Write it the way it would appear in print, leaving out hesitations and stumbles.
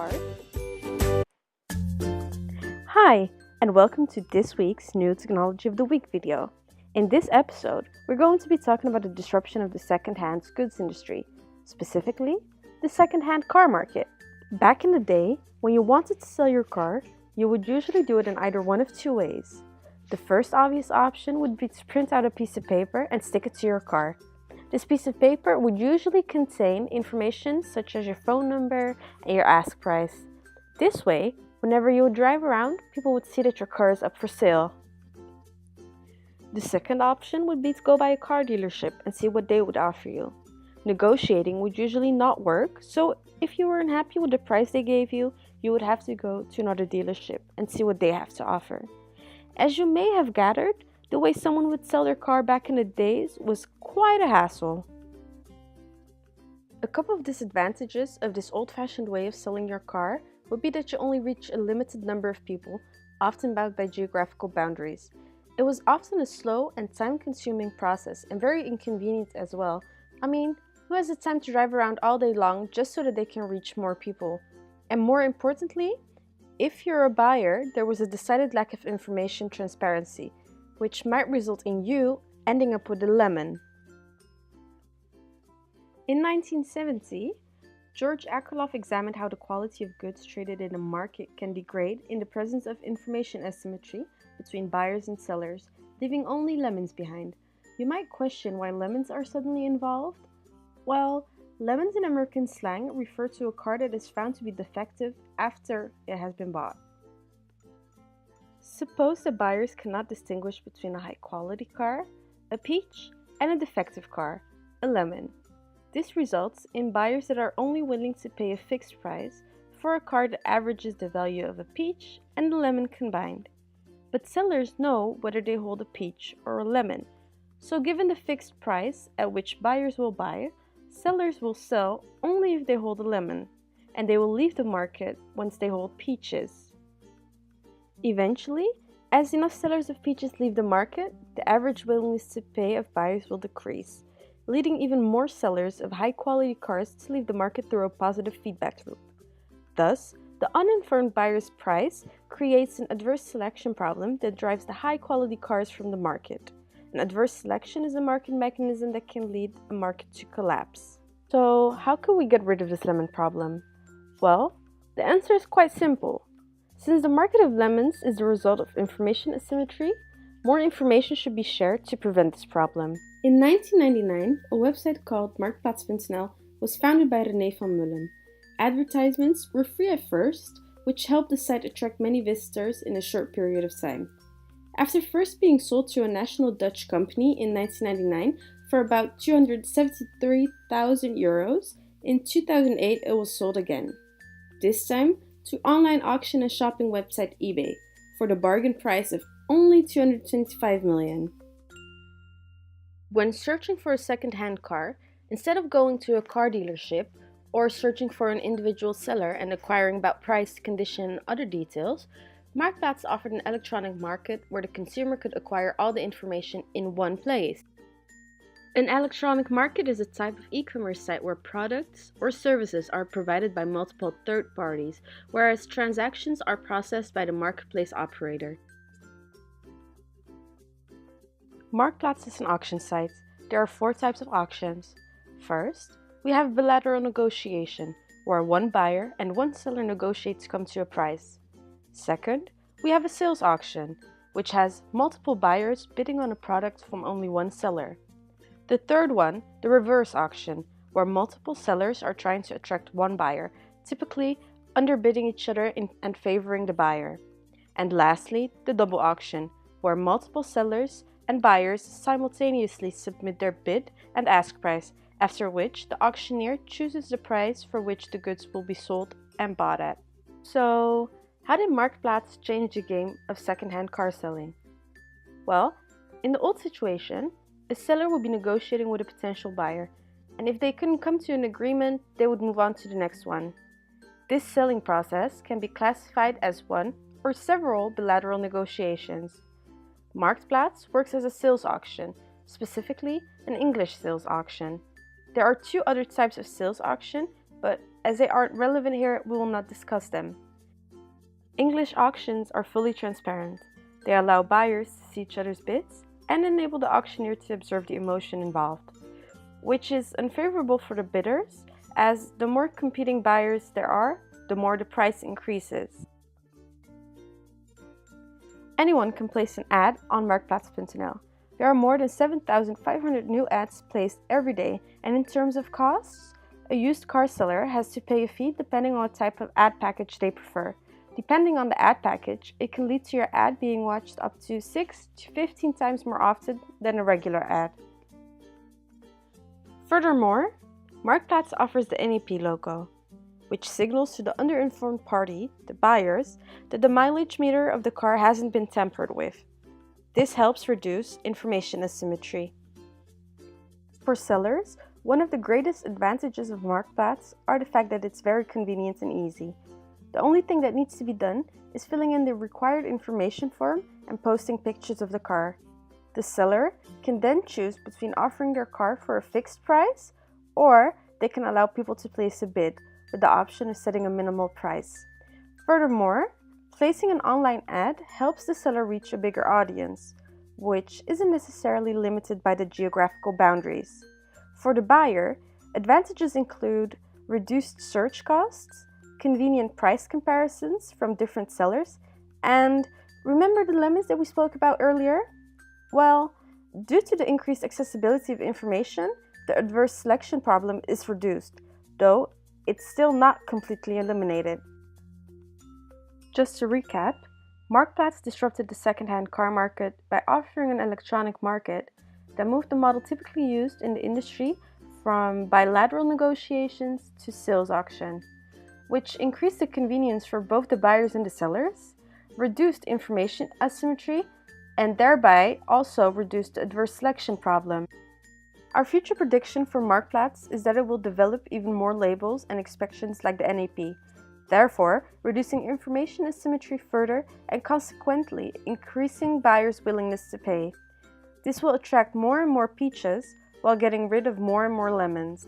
start. Hi, and welcome to this week's New Technology of the Week video. In this episode, we're going to be talking about the disruption of the secondhand goods industry, specifically the secondhand car market. Back in the day, when you wanted to sell your car, you would usually do it in either one of two ways. The first obvious option would be to print out a piece of paper and stick it to your car. This piece of paper would usually contain information such as your phone number and your ask price. This way, whenever you would drive around, people would see that your car is up for sale. The second option would be to go by a car dealership and see what they would offer you. Negotiating would usually not work, so if you were unhappy with the price they gave you, you would have to go to another dealership and see what they have to offer. As you may have gathered, the way someone would sell their car back in the days was quite a hassle. A couple of disadvantages of this old-fashioned way of selling your car would be that you only reach a limited number of people, often bound by geographical boundaries. It was often a slow and time-consuming process and very inconvenient as well. I mean, who has the time to drive around all day long just so that they can reach more people? And more importantly, if you're a buyer, there was a decided lack of information transparency, which might result in you ending up with a lemon. In 1970, George Akerlof examined how the quality of goods traded in a market can degrade in the presence of information asymmetry between buyers and sellers, leaving only lemons behind. You might question why lemons are suddenly involved. Well, lemons in American slang refer to a car that is found to be defective after it has been bought. Suppose that buyers cannot distinguish between a high-quality car, a peach, and a defective car, a lemon. This results in buyers that are only willing to pay a fixed price for a car that averages the value of a peach and a lemon combined. But sellers know whether they hold a peach or a lemon. So given the fixed price at which buyers will buy, sellers will sell only if they hold a lemon, and they will leave the market once they hold peaches. Eventually, as enough sellers of peaches leave the market, the average willingness to pay of buyers will decrease, leading even more sellers of high-quality cars to leave the market through a positive feedback loop. Thus, the uninformed buyer's price creates an adverse selection problem that drives the high-quality cars from the market. An adverse selection is a market mechanism that can lead a market to collapse. So, how can we get rid of this lemon problem? Well, the answer is quite simple. Since the market of lemons is the result of information asymmetry, more information should be shared to prevent this problem. In 1999, a website called marktplaats.nl was founded by René van Mullen. Advertisements were free at first, which helped the site attract many visitors in a short period of time. After first being sold to a national Dutch company in 1999 for about €273,000, in 2008 it was sold again. This time to online auction and shopping website eBay for the bargain price of only $225 million. When searching for a second-hand car, instead of going to a car dealership or searching for an individual seller and acquiring about price, condition, and other details, Marktplaats offered an electronic market where the consumer could acquire all the information in one place. An electronic market is a type of e-commerce site where products or services are provided by multiple third parties, whereas transactions are processed by the marketplace operator. Marktplaats is an auction site. There are 4 types of auctions. First, we have bilateral negotiation, where one buyer and one seller negotiate to come to a price. Second, we have a sales auction, which has multiple buyers bidding on a product from only one seller. The third one, the reverse auction, where multiple sellers are trying to attract one buyer, typically underbidding each other and favoring the buyer. And lastly, the double auction, where multiple sellers and buyers simultaneously submit their bid and ask price, after which the auctioneer chooses the price for which the goods will be sold and bought at. So, how did Marktplaats change the game of second-hand car selling? Well, in the old situation, a seller would be negotiating with a potential buyer, and if they couldn't come to an agreement, they would move on to the next one. This selling process can be classified as one or several bilateral negotiations. Marktplaats works as a sales auction, specifically an English sales auction. There are 2 other types of sales auction, but as they aren't relevant here, we will not discuss them. English auctions are fully transparent. They allow buyers to see each other's bids and enable the auctioneer to observe the emotion involved, which is unfavorable for the bidders, as the more competing buyers there are, the more the price increases. Anyone can place an ad on marktplaats.nl. There are more than 7,500 new ads placed every day, and in terms of costs, a used car seller has to pay a fee depending on what type of ad package they prefer. Depending on the ad package, it can lead to your ad being watched up to 6 to 15 times more often than a regular ad. Furthermore, Marktplaats offers the NEP logo, which signals to the underinformed party, the buyers, that the mileage meter of the car hasn't been tampered with. This helps reduce information asymmetry. For sellers, one of the greatest advantages of Marktplaats are the fact that it's very convenient and easy. The only thing that needs to be done is filling in the required information form and posting pictures of the car. The seller can then choose between offering their car for a fixed price, or they can allow people to place a bid with the option of setting a minimal price. Furthermore, placing an online ad helps the seller reach a bigger audience, which isn't necessarily limited by the geographical boundaries. For the buyer, advantages include reduced search costs, convenient price comparisons from different sellers, and remember the lemons that we spoke about earlier? Well, due to the increased accessibility of information, the adverse selection problem is reduced, though it's still not completely eliminated. Just to recap, Marktplaats disrupted the second-hand car market by offering an electronic market that moved the model typically used in the industry from bilateral negotiations to sales auction, which increased the convenience for both the buyers and the sellers, reduced information asymmetry, and thereby also reduced the adverse selection problem. Our future prediction for Marktplaats is that it will develop even more labels and inspections like the NEP, therefore reducing information asymmetry further and consequently increasing buyers' willingness to pay. This will attract more and more peaches while getting rid of more and more lemons.